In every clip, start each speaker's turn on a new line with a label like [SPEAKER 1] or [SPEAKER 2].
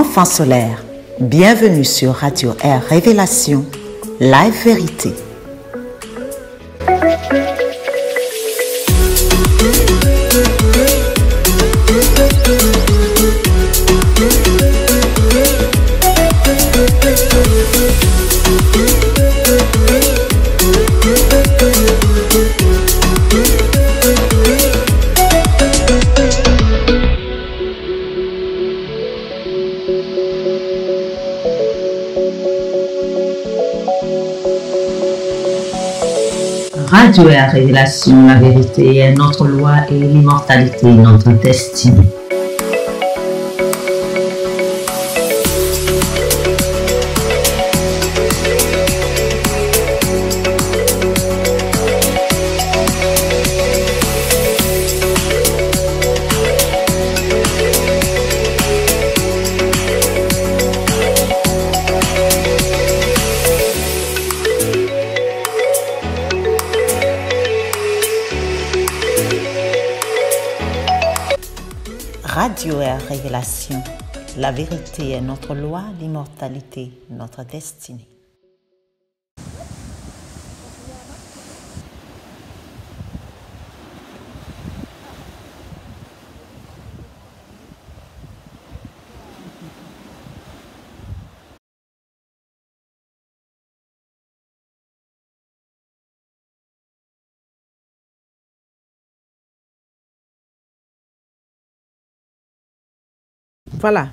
[SPEAKER 1] Enfants solaires, bienvenue sur Radio Air Révélation, Live Vérité.
[SPEAKER 2] Radio Air Révélation, la vérité est notre loi et l'immortalité notre destinée.
[SPEAKER 1] Radio Air Révélation, la vérité est notre loi, l'immortalité notre destinée. Voilà.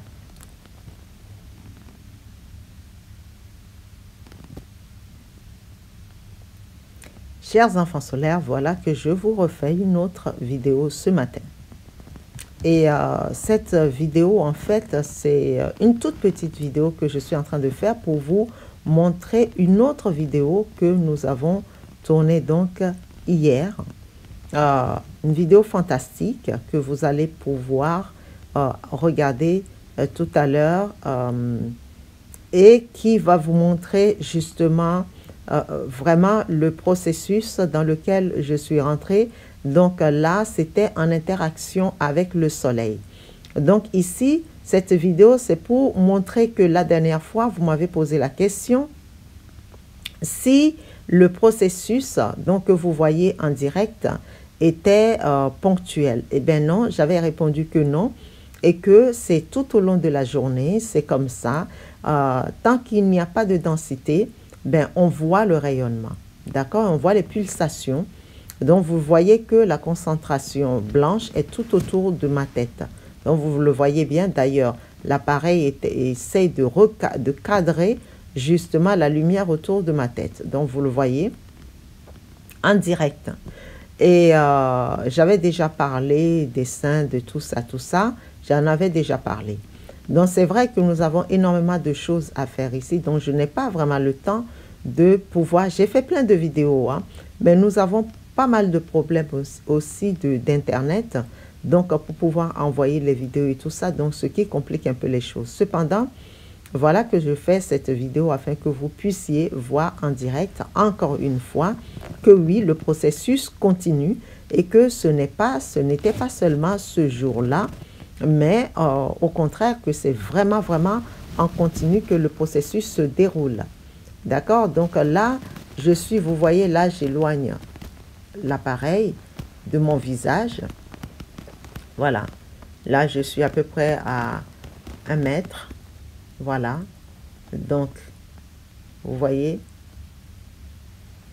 [SPEAKER 1] Chers enfants solaires, voilà que je vous refais une autre vidéo ce matin. Et cette vidéo, en fait, c'est une toute petite vidéo que je suis en train de faire pour vous montrer une autre vidéo que nous avons tournée donc hier. Une vidéo fantastique que vous allez pouvoir regarder tout à l'heure et qui va vous montrer justement vraiment le processus dans lequel je suis rentrée. Donc là, c'était en interaction avec le soleil. Donc ici, cette vidéo, c'est pour montrer que la dernière fois, vous m'avez posé la question si le processus donc, que vous voyez en direct était ponctuel. Eh bien non, j'avais répondu que non. Et que c'est tout au long de la journée, c'est comme ça. Tant qu'il n'y a pas de densité, ben, on voit le rayonnement. D'accord? On voit les pulsations. Donc, vous voyez que la concentration blanche est tout autour de ma tête. Donc, vous le voyez bien. D'ailleurs, l'appareil essaye de cadrer justement la lumière autour de ma tête. Donc, vous le voyez en direct. Et j'avais déjà parlé des seins, de tout ça, tout ça. J'en avais déjà parlé. Donc, c'est vrai que nous avons énormément de choses à faire ici. Donc, je n'ai pas vraiment le temps de pouvoir... J'ai fait plein de vidéos, hein, mais nous avons pas mal de problèmes aussi d'Internet. Donc, pour pouvoir envoyer les vidéos et tout ça, donc ce qui complique un peu les choses. Cependant, voilà que je fais cette vidéo afin que vous puissiez voir en direct, encore une fois, que oui, le processus continue et que ce n'était pas seulement ce jour-là, mais au contraire que c'est vraiment, vraiment en continu que le processus se déroule. D'accord? Donc là, vous voyez, là, j'éloigne l'appareil de mon visage. Voilà. Là, je suis à peu près à 1 mètre. Voilà. Donc, vous voyez,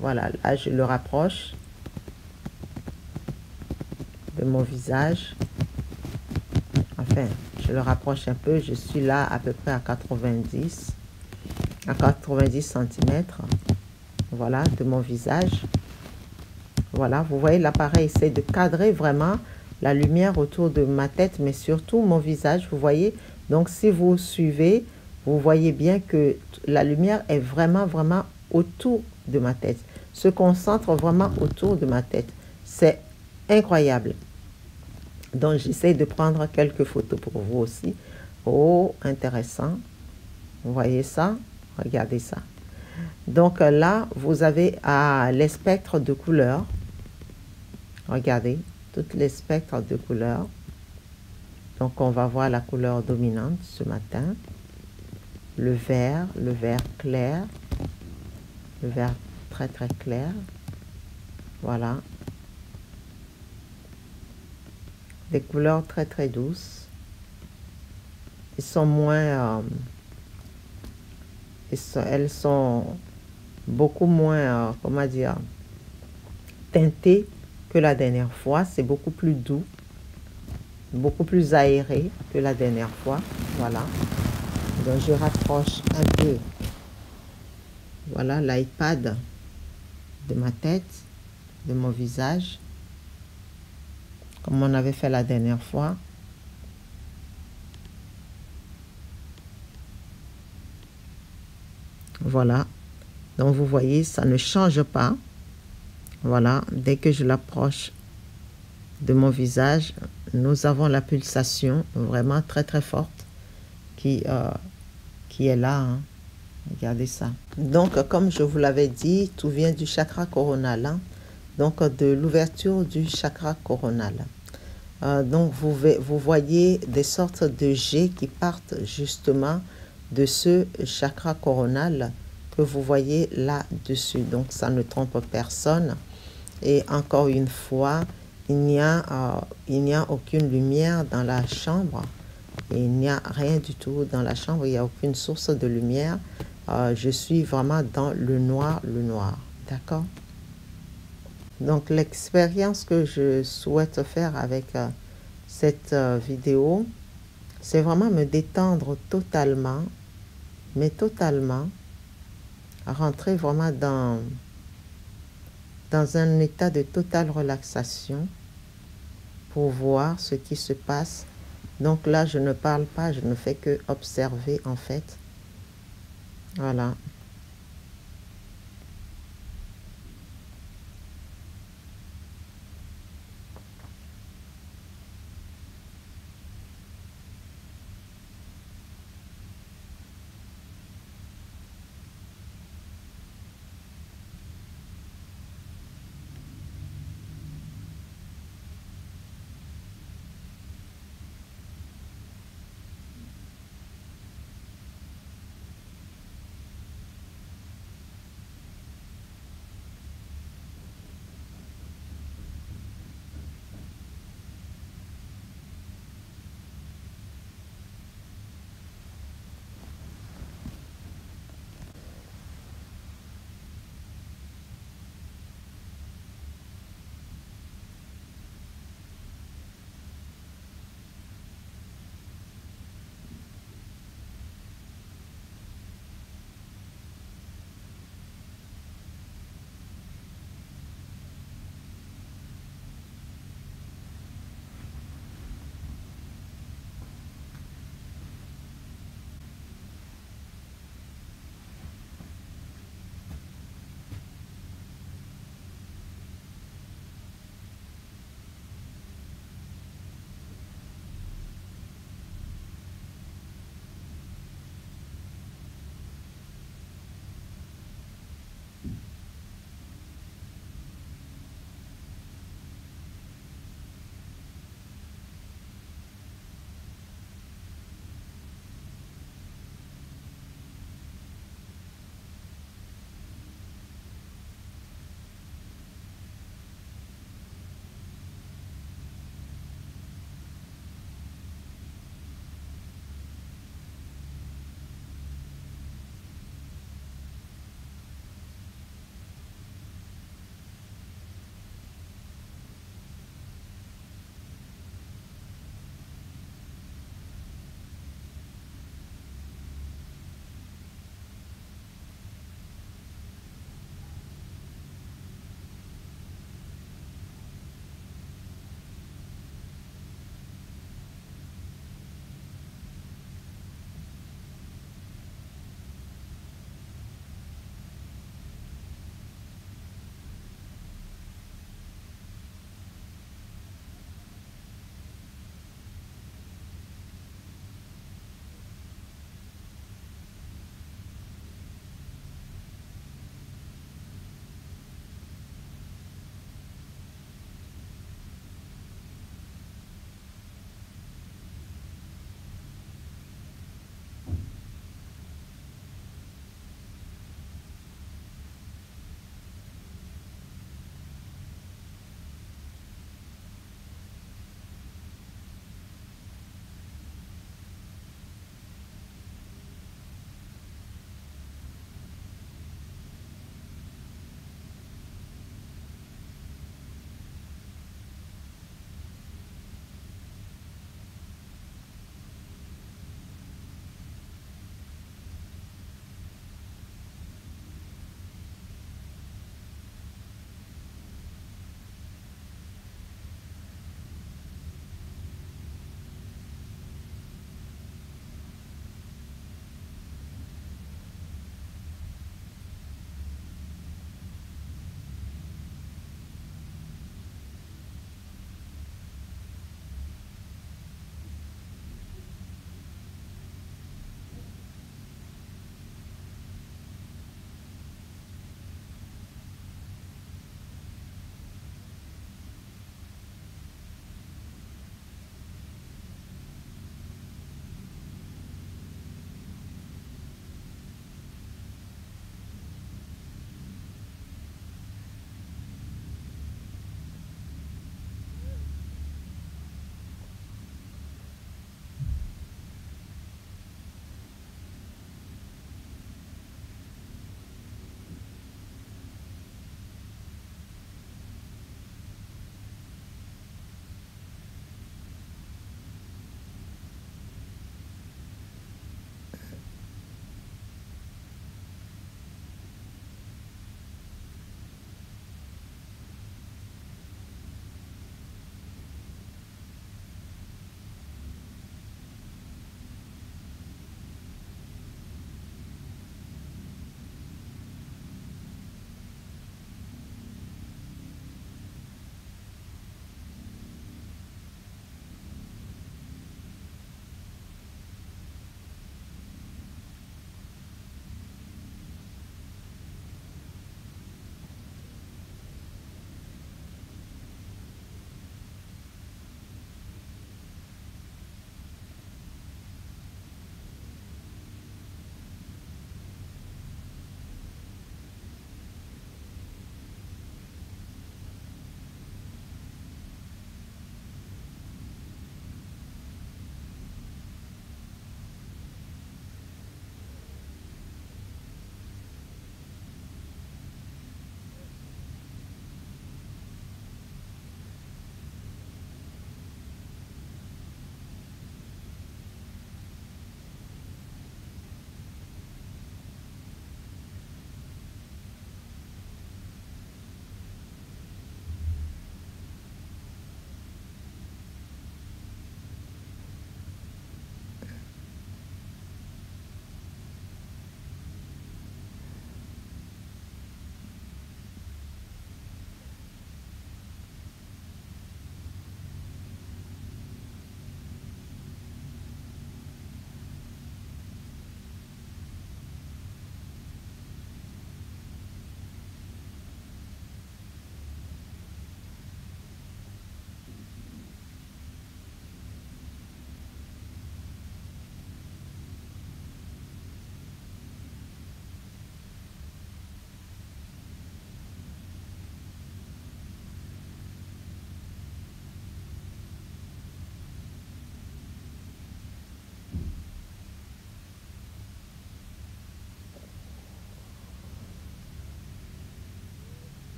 [SPEAKER 1] voilà, là, je le rapproche de mon visage. Enfin, je le rapproche un peu. Je suis là à peu près à 90 cm. Voilà, de mon visage. Voilà, vous voyez, l'appareil essaie de cadrer vraiment la lumière autour de ma tête, mais surtout mon visage. Vous voyez, donc si vous suivez, vous voyez bien que la lumière est vraiment, vraiment autour de ma tête. Se concentre vraiment autour de ma tête. C'est incroyable. Donc, j'essaie de prendre quelques photos pour vous aussi. Oh, intéressant. Vous voyez ça? Regardez ça. Donc là, vous avez les spectres de couleurs. Regardez, tous les spectres de couleurs. Donc, on va voir la couleur dominante ce matin. Le vert clair, le vert très très clair. Voilà. Des couleurs très très douces. Ils sont moins... elles sont beaucoup moins, comment dire, teintées que la dernière fois. C'est beaucoup plus doux, beaucoup plus aéré que la dernière fois. Voilà. Donc, je rapproche un peu, voilà, l'iPad de ma tête, de mon visage, comme on avait fait la dernière fois. Voilà. Donc, vous voyez, ça ne change pas. Voilà. Dès que je l'approche de mon visage, nous avons la pulsation vraiment très, très forte qui est là. Hein. Regardez ça. Donc, comme je vous l'avais dit, tout vient du chakra coronal. Hein. Donc, de l'ouverture du chakra coronal. Donc, vous voyez des sortes de jets qui partent justement de ce chakra coronal que vous voyez là-dessus. Donc, ça ne trompe personne. Et encore une fois, il n'y a aucune lumière dans la chambre. Il n'y a rien du tout dans la chambre. Il n'y a aucune source de lumière. Je suis vraiment dans le noir. D'accord? Donc, l'expérience que je souhaite faire avec cette vidéo, c'est vraiment me détendre totalement, mais totalement, rentrer vraiment dans un état de totale relaxation pour voir ce qui se passe. Donc là, je ne parle pas, je ne fais que observer en fait. Voilà.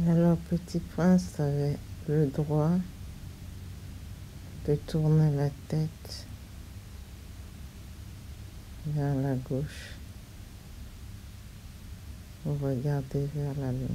[SPEAKER 1] Alors, petit prince avait le droit de tourner la tête vers la gauche pour regarder vers la lumière.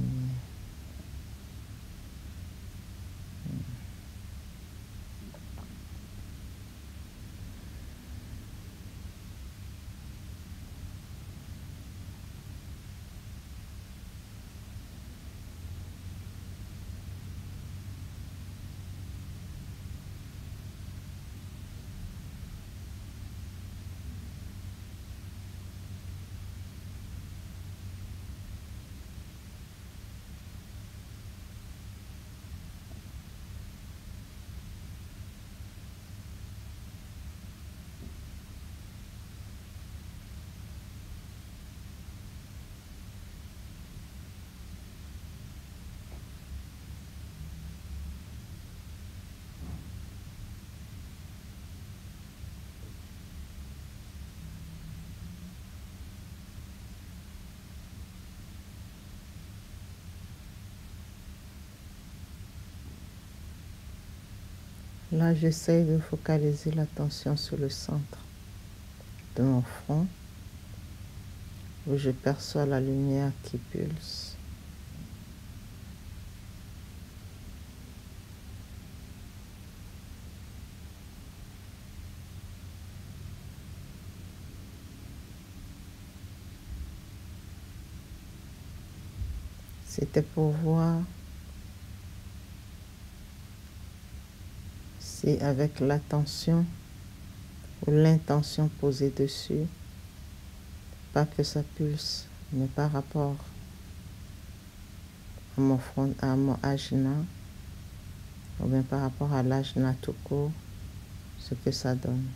[SPEAKER 1] Là, j'essaye de focaliser l'attention sur le centre de mon front, où je perçois la lumière qui pulse. C'était pour voir si avec l'attention ou l'intention posée dessus, pas que ça pulse, mais par rapport à mon front, à mon ajna, ou bien par rapport à l'ajna tout court, ce que ça donne.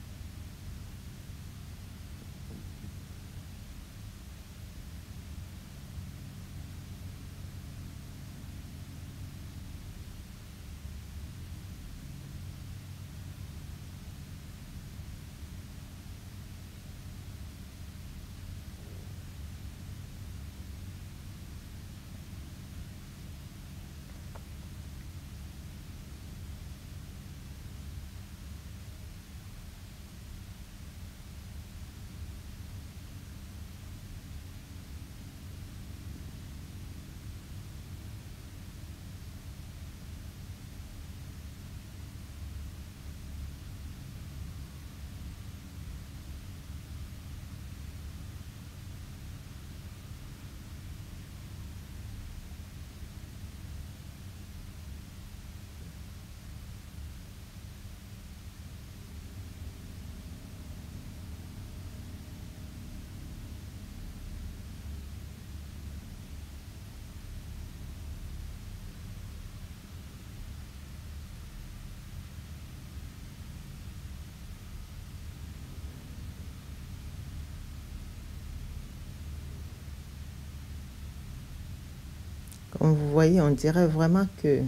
[SPEAKER 1] Comme vous voyez, on dirait vraiment que,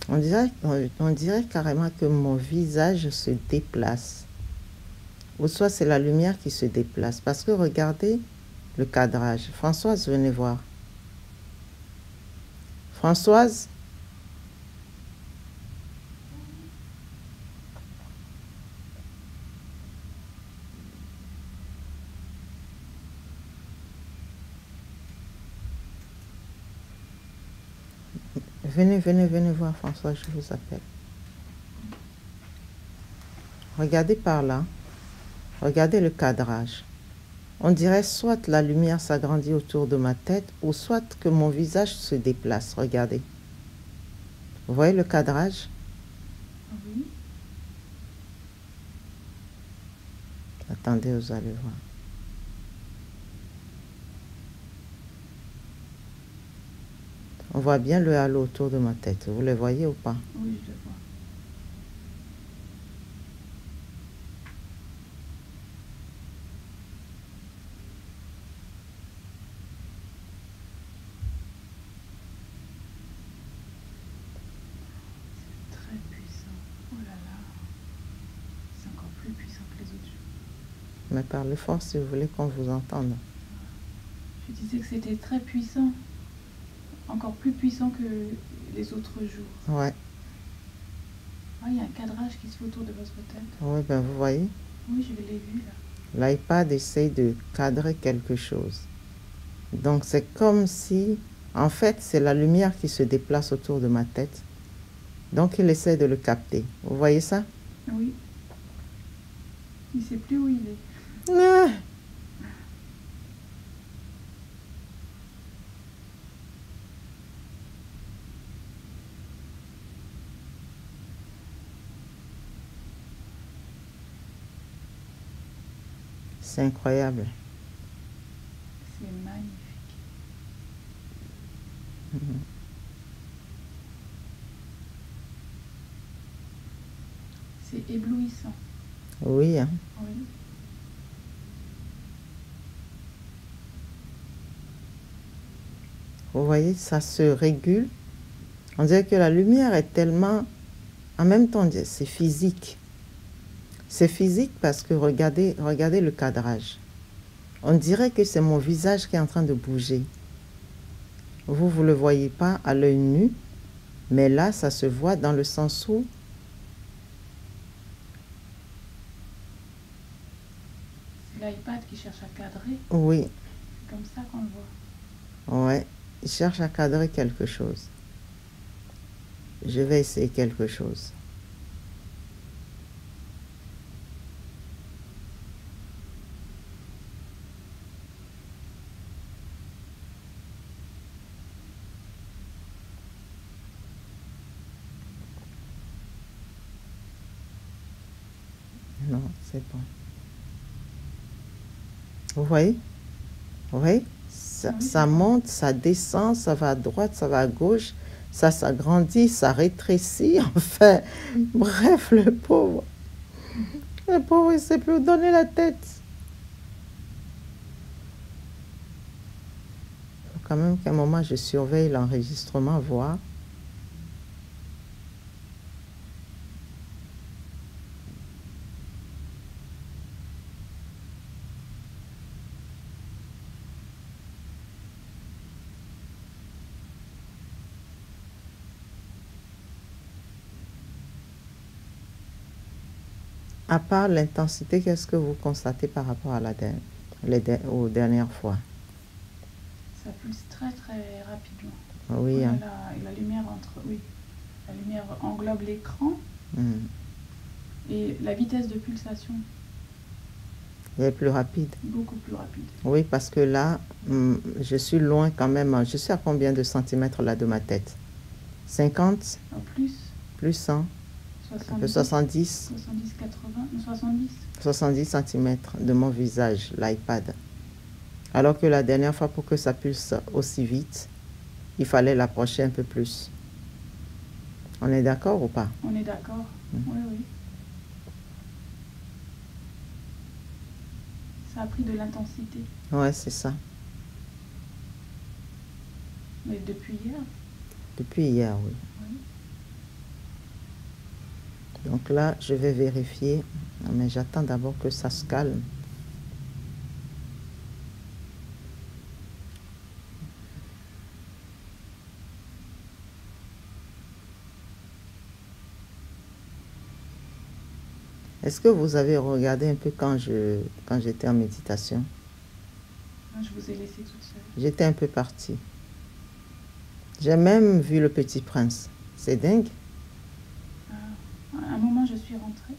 [SPEAKER 1] on dirait carrément que mon visage se déplace. Ou soit c'est la lumière qui se déplace. Parce que regardez le cadrage. Françoise, venez voir. Françoise? Venez voir François, je vous appelle. Regardez par là. Regardez le cadrage. On dirait soit la lumière s'agrandit autour de ma tête, ou soit que mon visage se déplace. Regardez. Vous voyez le cadrage?
[SPEAKER 3] Oui.
[SPEAKER 1] Attendez, vous allez voir. On voit bien le halo autour de ma tête. Vous le voyez ou pas?
[SPEAKER 3] Oui, je le vois. C'est très puissant. Oh là là. C'est encore plus puissant que les autres jours.
[SPEAKER 1] Mais parlez fort si vous voulez qu'on vous entende.
[SPEAKER 3] Je disais que c'était très puissant. encore plus puissant que les autres jours.
[SPEAKER 1] Ouais.
[SPEAKER 3] Ah, il y a un cadrage qui se fait autour de votre tête.
[SPEAKER 1] Oui, ben vous voyez,
[SPEAKER 3] Oui, je l'ai vu là.
[SPEAKER 1] l'iPad essaye de cadrer quelque chose. Donc c'est comme si, en fait, c'est la lumière qui se déplace autour de ma tête. Donc il essaie de le capter. Vous voyez ça?
[SPEAKER 3] Oui. Il sait plus où il est.
[SPEAKER 1] Ah. C'est incroyable.
[SPEAKER 3] C'est magnifique. C'est éblouissant.
[SPEAKER 1] Oui, hein.
[SPEAKER 3] Oui.
[SPEAKER 1] Vous voyez, ça se régule. On dirait que la lumière est tellement... En même temps, c'est physique. C'est physique parce que regardez, regardez le cadrage. On dirait que c'est mon visage qui est en train de bouger. Vous, vous ne le voyez pas à l'œil nu, mais là, ça se voit dans le sens où
[SPEAKER 3] C'est l'iPad qui cherche à cadrer.
[SPEAKER 1] oui,
[SPEAKER 3] C'est comme ça qu'on le voit.
[SPEAKER 1] ouais, il cherche à cadrer quelque chose. Je vais essayer quelque chose. Non, c'est bon. Vous voyez? Vous voyez? Ça monte, ça descend, ça va à droite, ça va à gauche, ça s'agrandit, ça rétrécit, enfin, bref, le pauvre, il ne sait plus où donner la tête. Il faut quand même qu'à un moment, je surveille l'enregistrement, voir. À part l'intensité, qu'est-ce que vous constatez par rapport à aux dernières fois?
[SPEAKER 3] Ça pulse très très rapidement.
[SPEAKER 1] Oui, hein.
[SPEAKER 3] Et la lumière la lumière englobe l'écran et la vitesse de pulsation.
[SPEAKER 1] Elle est plus rapide.
[SPEAKER 3] Beaucoup plus rapide.
[SPEAKER 1] Oui, parce que là, je suis loin quand même. Je suis à combien de centimètres là de ma tête? 50?
[SPEAKER 3] En plus.
[SPEAKER 1] Plus 100?
[SPEAKER 3] 70,
[SPEAKER 1] 70?
[SPEAKER 3] 70, 80, 70.
[SPEAKER 1] 70 centimètres de mon visage, l'iPad. Alors que la dernière fois, pour que ça pulse aussi vite, il fallait l'approcher un peu plus. On est d'accord ou pas?
[SPEAKER 3] On est d'accord. Oui, oui. Ça a pris de l'intensité.
[SPEAKER 1] Ouais, c'est ça.
[SPEAKER 3] Mais depuis hier?
[SPEAKER 1] Depuis hier, oui.
[SPEAKER 3] Oui.
[SPEAKER 1] Donc là, je vais vérifier, mais j'attends d'abord que ça se calme. Est-ce que vous avez regardé un peu quand j'étais en méditation?
[SPEAKER 3] Moi, je vous ai laissé toute seule.
[SPEAKER 1] J'étais un peu partie. J'ai même vu Le Petit Prince. C'est dingue.
[SPEAKER 3] À un moment, je suis rentrée.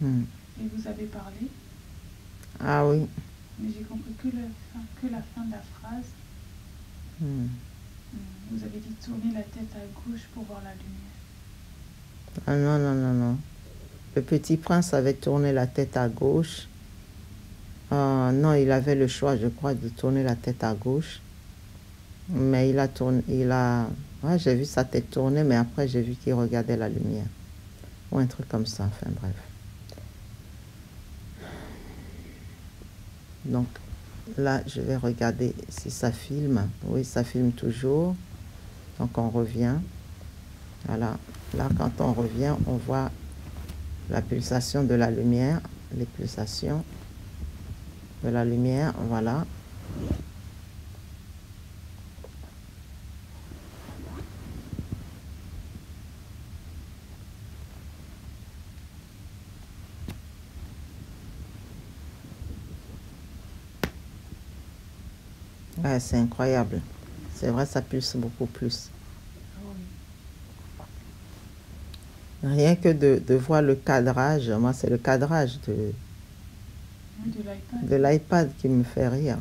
[SPEAKER 3] Et vous avez parlé.
[SPEAKER 1] Ah oui.
[SPEAKER 3] Mais j'ai compris que la fin de la phrase. Vous avez dit tourner la tête à gauche pour voir la lumière.
[SPEAKER 1] Ah non, non, non, non. Le Petit Prince avait tourné la tête à gauche. Non, il avait le choix, je crois, de tourner la tête à gauche. Mais il a tourné, ouais, j'ai vu sa tête tourner, mais après j'ai vu qu'il regardait la lumière. Ou un truc comme ça, enfin bref. Donc là, je vais regarder si ça filme. Oui, ça filme toujours. Donc on revient. Voilà. Là, quand on revient, on voit la pulsation de la lumière. Les pulsations de la lumière, voilà. Ouais, c'est incroyable. C'est vrai, ça pulse beaucoup plus.
[SPEAKER 3] Ah oui.
[SPEAKER 1] Rien que de voir le cadrage, moi, c'est le cadrage
[SPEAKER 3] Oui, de l'iPad.
[SPEAKER 1] de l'iPad qui me fait rire.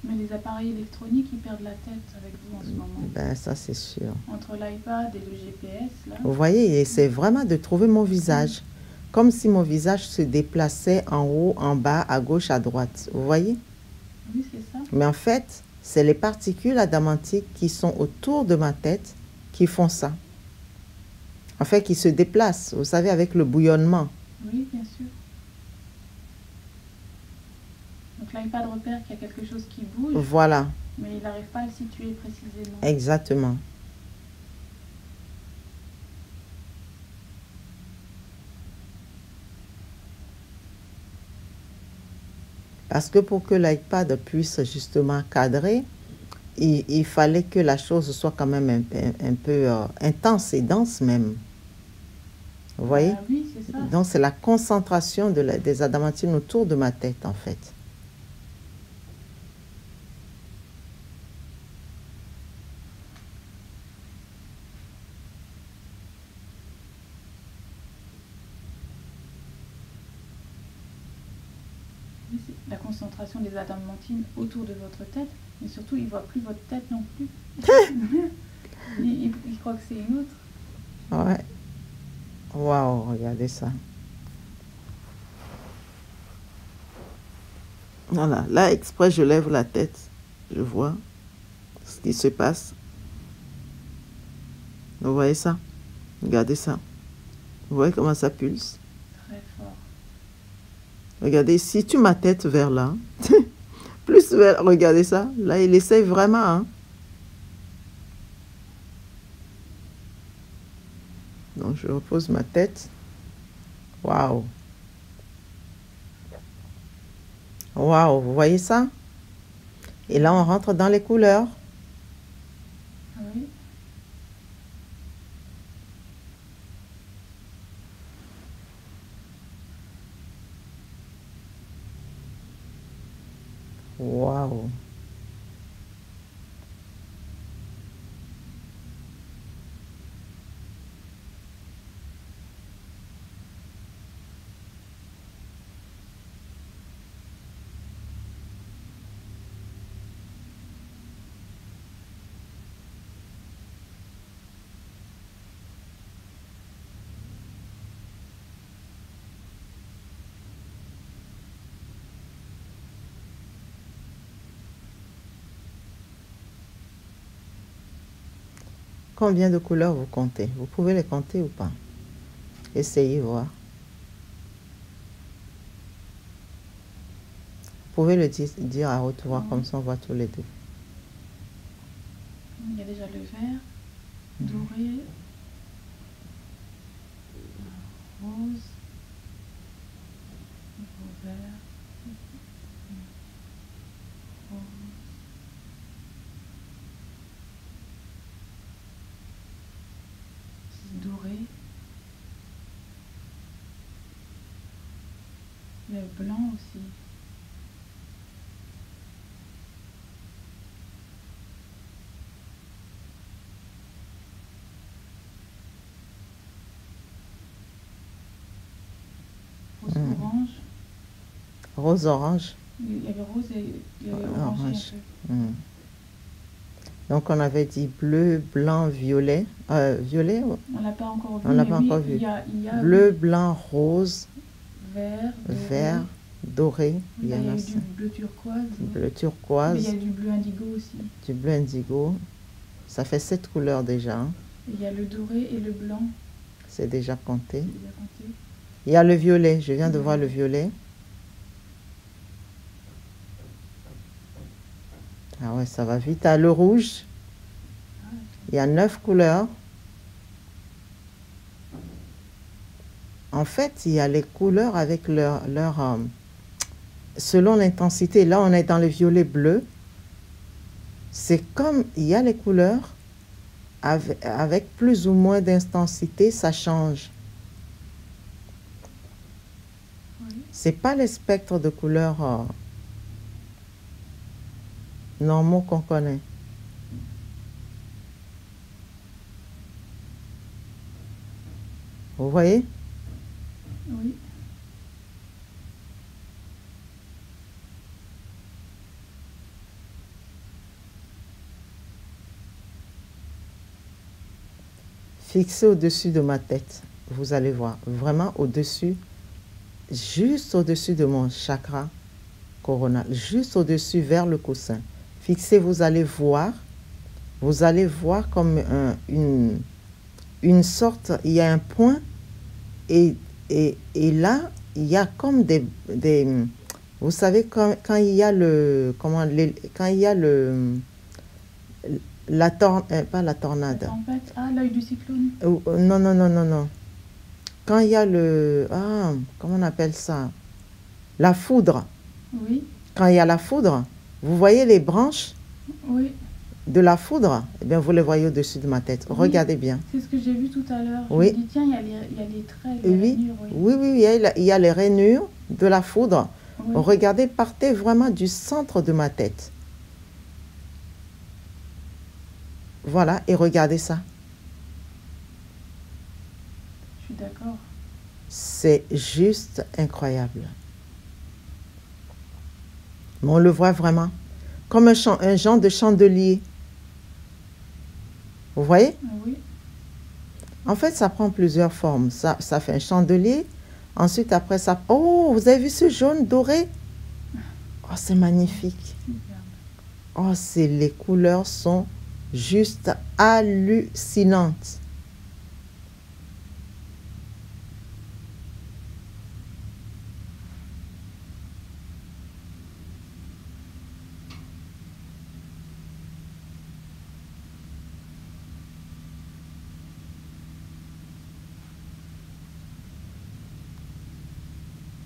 [SPEAKER 3] Mais les appareils électroniques, ils perdent la tête avec vous en ce moment.
[SPEAKER 1] Ben, ça, c'est sûr.
[SPEAKER 3] Entre l'iPad et le GPS, là.
[SPEAKER 1] Vous voyez, et c'est vraiment de trouver mon visage. Comme si mon visage se déplaçait en haut, en bas, à gauche, à droite. Vous voyez?
[SPEAKER 3] Oui, c'est ça.
[SPEAKER 1] Mais en fait, c'est les particules adamantiques qui sont autour de ma tête qui font ça. En fait, qui se déplacent, vous savez, avec le bouillonnement.
[SPEAKER 3] Oui, bien sûr. Donc l'iPad repère qu'il y a quelque chose qui bouge,
[SPEAKER 1] Voilà,
[SPEAKER 3] mais il n'arrive pas à le situer précisément.
[SPEAKER 1] exactement. Parce que pour que l'iPad puisse justement cadrer, il fallait que la chose soit quand même un peu intense et dense même. Vous voyez?
[SPEAKER 3] Ah oui, c'est ça.
[SPEAKER 1] Donc c'est la concentration des adamantines autour de ma tête en fait.
[SPEAKER 3] Oui, c'est la concentration des adamantines autour de votre tête, mais surtout, il ne voit plus votre tête non plus. il croit que c'est une autre.
[SPEAKER 1] Ouais. Waouh, regardez ça. Voilà, là exprès je lève la tête, je vois ce qui se passe. Vous voyez ça? Regardez ça. Vous voyez comment ça pulse?
[SPEAKER 3] Très fort.
[SPEAKER 1] Regardez, si tu ma tête vers là, plus vers, regardez ça, là il essaie vraiment, hein. Donc je repose ma tête. Waouh. Waouh, vous voyez ça? Et là on rentre dans les couleurs.
[SPEAKER 3] Ah oui.
[SPEAKER 1] Waouh. Combien de couleurs vous comptez? Vous pouvez les compter ou pas? Essayez voir. Vous pouvez le dire à haute voix, comme ça on voit tous les deux.
[SPEAKER 3] Il y a déjà le vert, doré, rose, vert, rose, doré, le blanc aussi. Rose orange.
[SPEAKER 1] Rose orange.
[SPEAKER 3] Il y avait rose et il y avait
[SPEAKER 1] Orange.
[SPEAKER 3] orange un peu.
[SPEAKER 1] Donc on avait dit bleu, blanc, violet. Violet?
[SPEAKER 3] On l'a pas encore vu.
[SPEAKER 1] On l'a
[SPEAKER 3] mais
[SPEAKER 1] pas
[SPEAKER 3] oui,
[SPEAKER 1] encore vu.
[SPEAKER 3] Il y a
[SPEAKER 1] Bleu, blanc, rose,
[SPEAKER 3] vert, doré.
[SPEAKER 1] vert, doré.
[SPEAKER 3] Il y a eu
[SPEAKER 1] ça.
[SPEAKER 3] du bleu turquoise.
[SPEAKER 1] Bleu
[SPEAKER 3] Mais
[SPEAKER 1] turquoise,
[SPEAKER 3] il y a du bleu indigo aussi.
[SPEAKER 1] du bleu indigo. Ça fait 7 couleurs déjà, hein.
[SPEAKER 3] Et il y a le doré et le blanc.
[SPEAKER 1] C'est déjà compté.
[SPEAKER 3] J'ai déjà compté.
[SPEAKER 1] Il y a le violet, je viens de voir le violet. Ah ouais, ça va vite. Ah, le rouge, il y a 9 couleurs. En fait, il y a les couleurs avec selon l'intensité. Là, on est dans le violet bleu. C'est comme, il y a les couleurs, avec plus ou moins d'intensité, ça change.
[SPEAKER 3] Oui.
[SPEAKER 1] C'est pas les spectres de couleurs normaux qu'on connaît. Vous voyez?
[SPEAKER 3] Oui.
[SPEAKER 1] Fixez au-dessus de ma tête. Vous allez voir, vraiment au-dessus, juste au-dessus de mon chakra coronal, juste au-dessus vers le coussin. Fixez, vous allez voir comme une sorte, il y a un point et là, il y a comme des vous savez, quand il y a le, quand il y a le, pas la tornade.
[SPEAKER 3] La tempête. Ah, l'œil du cyclone.
[SPEAKER 1] Non, non, non, non, non. Quand il y a le, comment on appelle ça? La foudre.
[SPEAKER 3] Oui.
[SPEAKER 1] Quand il y a la foudre, vous voyez les branches
[SPEAKER 3] Oui.
[SPEAKER 1] de la foudre? Eh bien, vous les voyez au-dessus de ma tête.
[SPEAKER 3] Oui.
[SPEAKER 1] Regardez bien.
[SPEAKER 3] C'est ce que j'ai vu tout à l'heure.
[SPEAKER 1] Oui.
[SPEAKER 3] Je me dis, tiens, il y a les traits, les
[SPEAKER 1] Oui,
[SPEAKER 3] rainures.
[SPEAKER 1] oui, oui, il y a les rainures de la foudre.
[SPEAKER 3] Oui.
[SPEAKER 1] Regardez, partez vraiment du centre de ma tête. Voilà, et regardez ça.
[SPEAKER 3] Je suis d'accord.
[SPEAKER 1] C'est juste incroyable. Mais on le voit vraiment. Comme un genre de chandelier. Vous voyez?
[SPEAKER 3] Oui.
[SPEAKER 1] En fait, ça prend plusieurs formes. Ça fait un chandelier. Ensuite, après ça... Oh, vous avez vu ce jaune doré? Oh, c'est magnifique. Oh, les couleurs sont juste hallucinantes.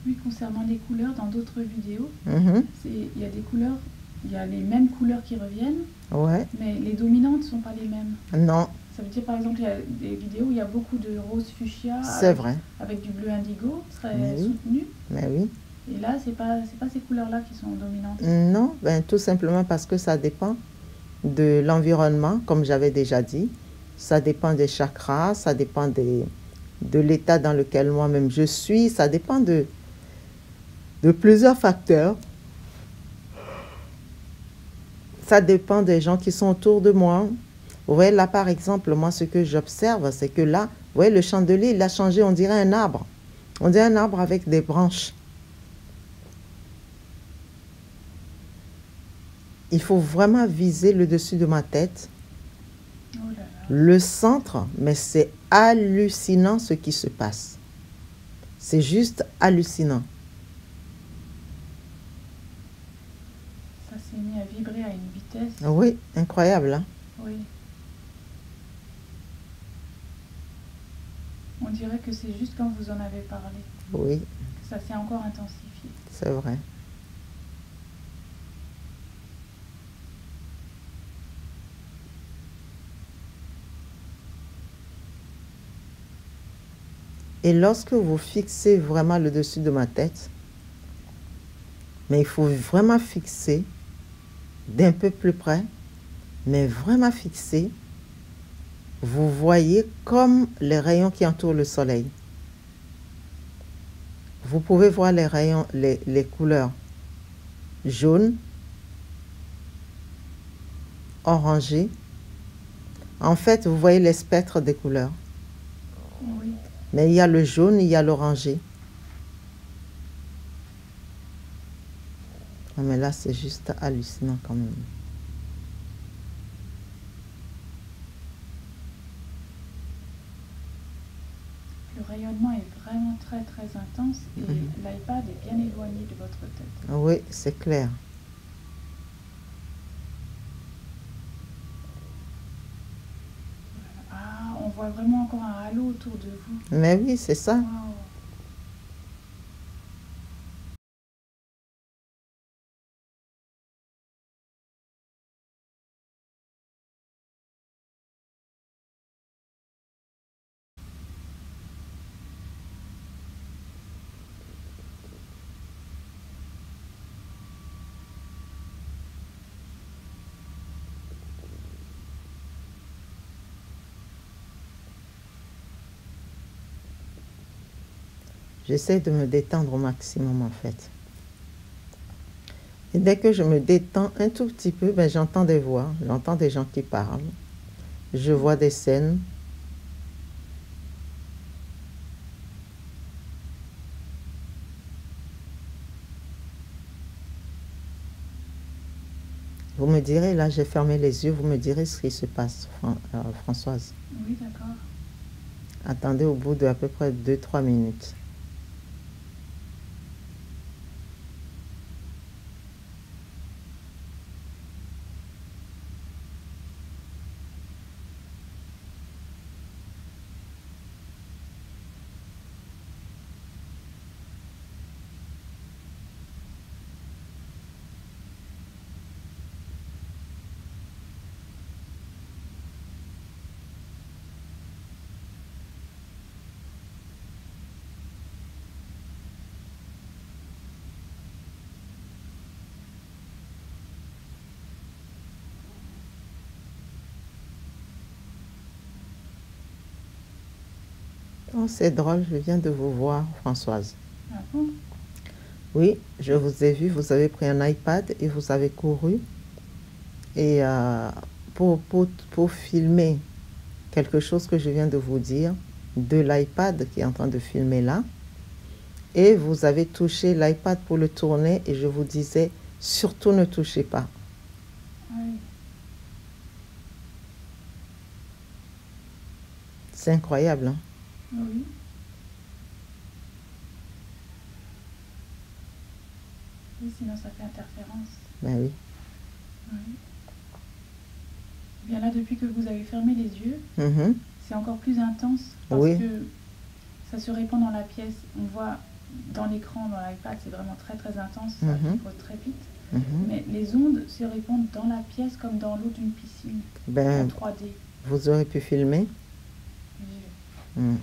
[SPEAKER 3] Oui, concernant les couleurs, dans d'autres vidéos,
[SPEAKER 1] Mhm.
[SPEAKER 3] il y a des couleurs, il y a les mêmes couleurs qui reviennent,
[SPEAKER 1] Ouais.
[SPEAKER 3] mais les dominantes ne sont pas les mêmes.
[SPEAKER 1] Non,
[SPEAKER 3] Ça veut dire, par exemple, il y a des vidéos où il y a beaucoup de rose fuchsia
[SPEAKER 1] c'est vrai.
[SPEAKER 3] avec du bleu indigo, très
[SPEAKER 1] Mais oui.
[SPEAKER 3] soutenu.
[SPEAKER 1] Mais oui.
[SPEAKER 3] Et là, c'est pas ces couleurs-là qui sont dominantes.
[SPEAKER 1] Non, ben, tout simplement parce que ça dépend de l'environnement, comme j'avais déjà dit. Ça dépend des chakras, ça dépend de l'état dans lequel moi-même je suis. Ça dépend de plusieurs facteurs. Ça dépend des gens qui sont autour de moi. Vous voyez, là, par exemple, moi, ce que j'observe, c'est que là, vous voyez, le chandelier, il a changé, on dirait un arbre. On dirait un arbre avec des branches. Il faut vraiment viser le dessus de ma tête,
[SPEAKER 3] Oh là là.
[SPEAKER 1] le centre, mais c'est hallucinant ce qui se passe. C'est juste hallucinant.
[SPEAKER 3] Ça s'est mis à vibrer à une vitesse.
[SPEAKER 1] Oui, incroyable, hein?
[SPEAKER 3] Oui. On dirait que c'est juste quand vous en avez parlé.
[SPEAKER 1] Oui,
[SPEAKER 3] Que ça s'est encore intensifié.
[SPEAKER 1] c'est vrai. Et lorsque vous fixez vraiment le dessus de ma tête, mais il faut vraiment fixer d'un peu plus près, mais vraiment fixer, vous voyez comme les rayons qui entourent le soleil. Vous pouvez voir les rayons, les couleurs jaune, orangé. En fait, vous voyez les spectres des couleurs.
[SPEAKER 3] Oui.
[SPEAKER 1] Mais il y a le jaune, il y a l'orangé. Ah, mais là, c'est juste hallucinant quand même.
[SPEAKER 3] Le rayonnement est vraiment très très intense et l'iPad est bien éloigné de votre tête.
[SPEAKER 1] Oui, c'est clair.
[SPEAKER 3] Ah, on voit vraiment encore un halo autour de vous.
[SPEAKER 1] Mais oui, c'est ça.
[SPEAKER 3] Waouh.
[SPEAKER 1] J'essaie de me détendre au maximum en fait. Et dès que je me détends un tout petit peu, ben, j'entends des voix, j'entends des gens qui parlent, je vois des scènes. Vous me direz, là j'ai fermé les yeux, vous me direz ce qui se passe, Françoise.
[SPEAKER 3] Oui, d'accord.
[SPEAKER 1] Attendez au bout de à peu près 2-3 minutes. Oh, c'est drôle, je viens de vous voir, Françoise.
[SPEAKER 3] Ah bon?
[SPEAKER 1] Oui, je vous ai vu, vous avez pris un iPad et vous avez couru. Et pour filmer quelque chose que je viens de vous dire, de l'iPad qui est en train de filmer là, et vous avez touché l'iPad pour le tourner et je vous disais, surtout ne touchez pas.
[SPEAKER 3] Oui.
[SPEAKER 1] C'est incroyable, hein?
[SPEAKER 3] Oui. Oui, sinon ça fait interférence.
[SPEAKER 1] Ben oui.
[SPEAKER 3] Oui. Bien là, depuis que vous avez fermé les yeux,
[SPEAKER 1] Mhm.
[SPEAKER 3] c'est encore plus intense parce
[SPEAKER 1] Oui.
[SPEAKER 3] que ça se répand dans la pièce. On voit dans l'écran, dans l'iPad, c'est vraiment très très intense, ça vibre très vite.
[SPEAKER 1] Mhm.
[SPEAKER 3] Mais les ondes se répandent dans la pièce comme dans l'eau d'une piscine, en
[SPEAKER 1] Ben,
[SPEAKER 3] 3D.
[SPEAKER 1] vous aurez pu filmer.
[SPEAKER 3] Oui.
[SPEAKER 1] Mm.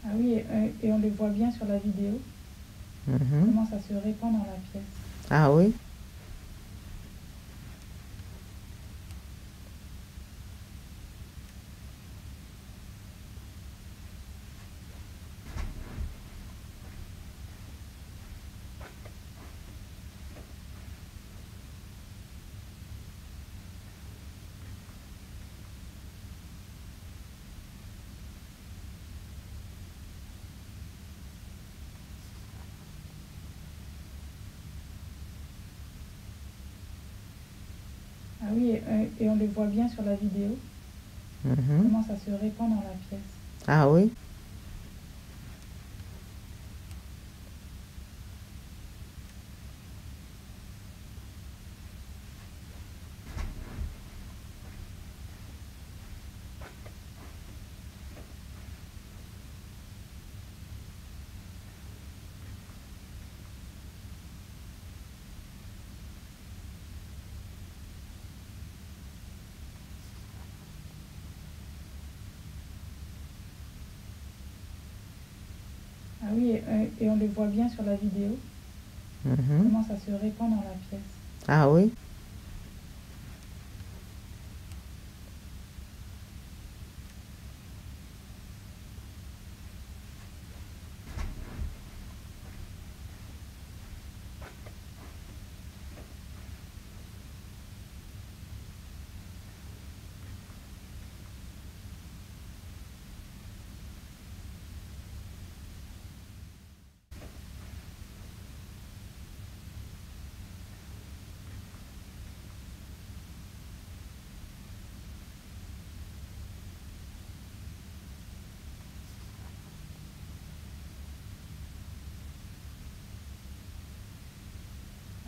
[SPEAKER 3] Ah oui, et on le voit bien sur la vidéo,
[SPEAKER 1] Mhm.
[SPEAKER 3] comment ça se répand dans la pièce.
[SPEAKER 1] Ah oui.
[SPEAKER 3] Ah oui, et on le voit bien sur la vidéo,
[SPEAKER 1] Mhm.
[SPEAKER 3] comment ça se répand dans la pièce.
[SPEAKER 1] Ah oui.
[SPEAKER 3] Ah oui, et on le voit bien sur la vidéo,
[SPEAKER 1] Mhm.
[SPEAKER 3] comment ça se répand dans la pièce.
[SPEAKER 1] Ah oui.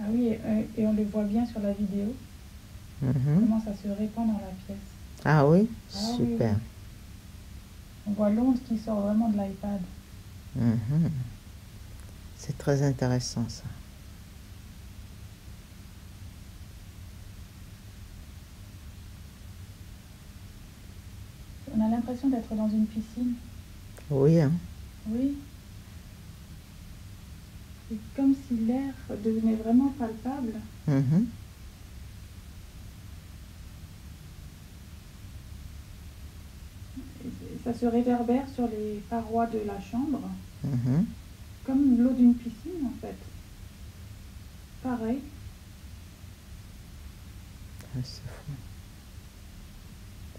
[SPEAKER 3] Ah oui, et on le voit bien sur la vidéo,
[SPEAKER 1] Mhm.
[SPEAKER 3] comment ça se répand dans la pièce.
[SPEAKER 1] Ah oui,
[SPEAKER 3] Ah oui,
[SPEAKER 1] super.
[SPEAKER 3] oui. On voit l'onde qui sort vraiment de l'iPad.
[SPEAKER 1] Mhm. C'est très intéressant ça.
[SPEAKER 3] On a l'impression d'être dans une piscine.
[SPEAKER 1] Oui, hein.
[SPEAKER 3] Oui. C'est comme si l'air devenait vraiment palpable.
[SPEAKER 1] Mhm.
[SPEAKER 3] Et ça se réverbère sur les parois de la chambre,
[SPEAKER 1] Mhm.
[SPEAKER 3] comme l'eau d'une piscine en fait. Pareil.
[SPEAKER 1] Ah, c'est fou.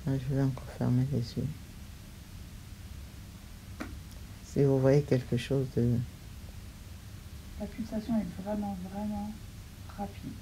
[SPEAKER 1] Ah, je vais encore fermer les yeux. Si vous voyez quelque chose de...
[SPEAKER 3] La pulsation est vraiment, vraiment rapide.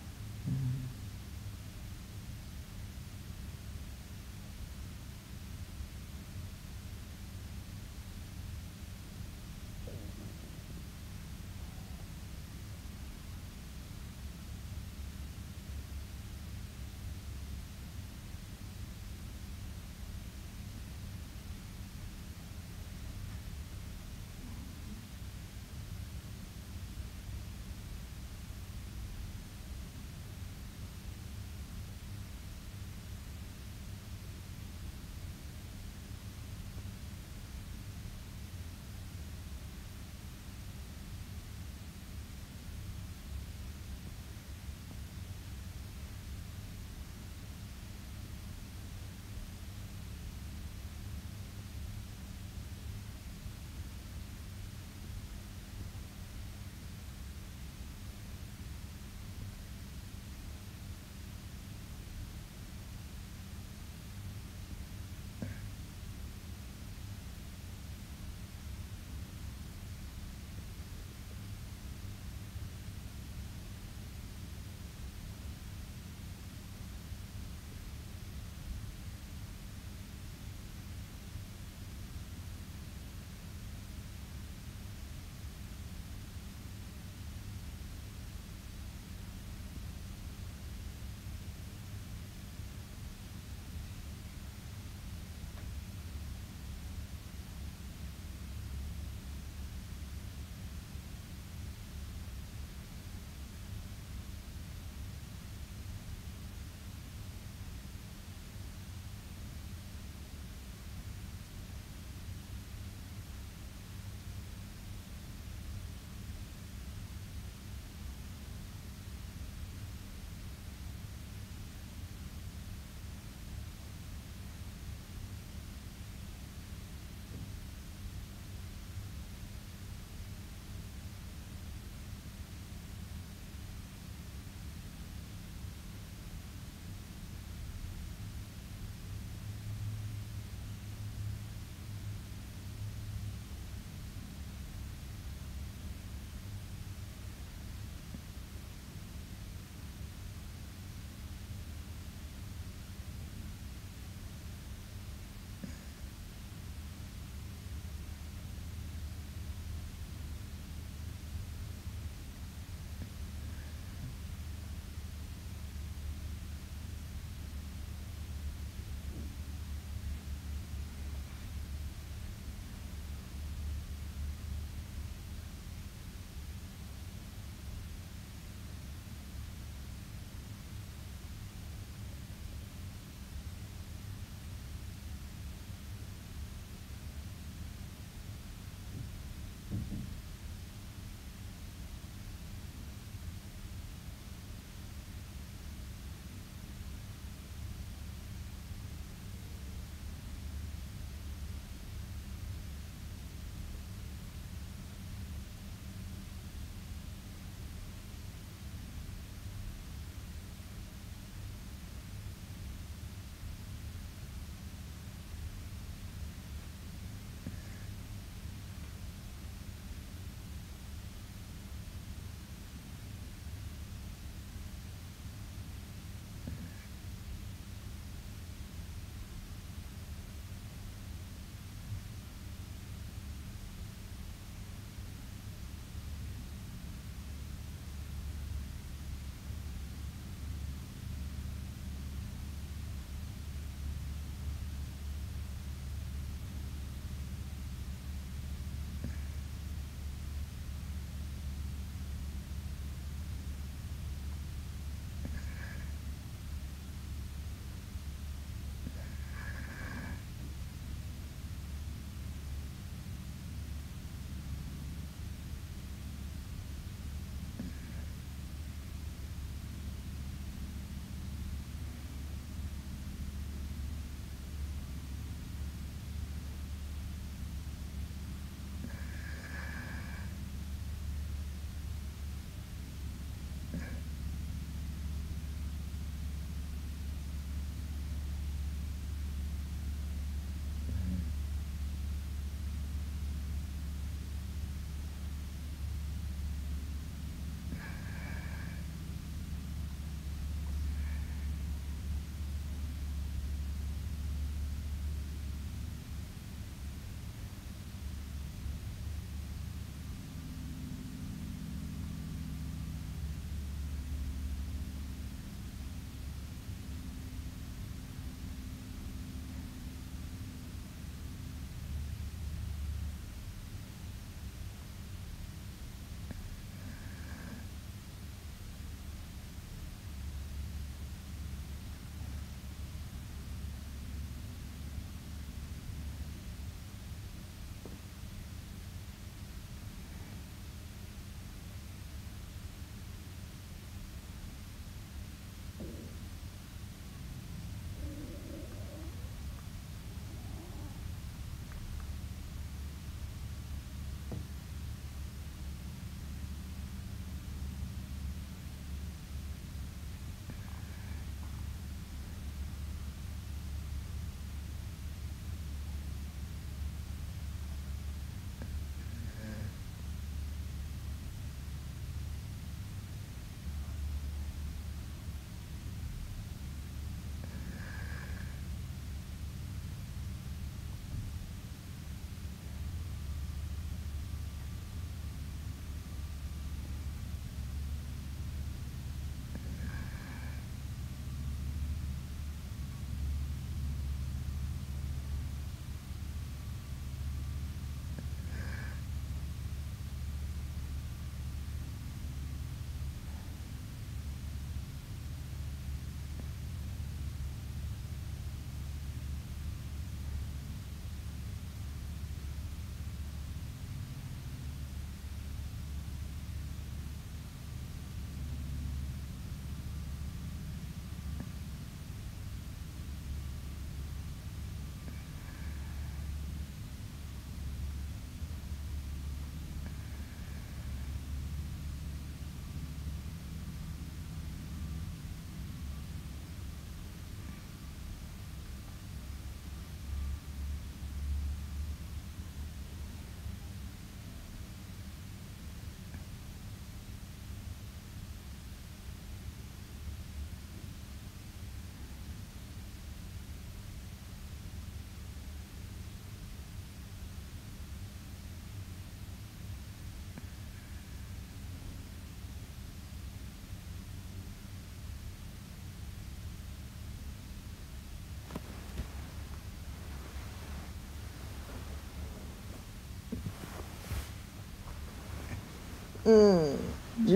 [SPEAKER 1] Je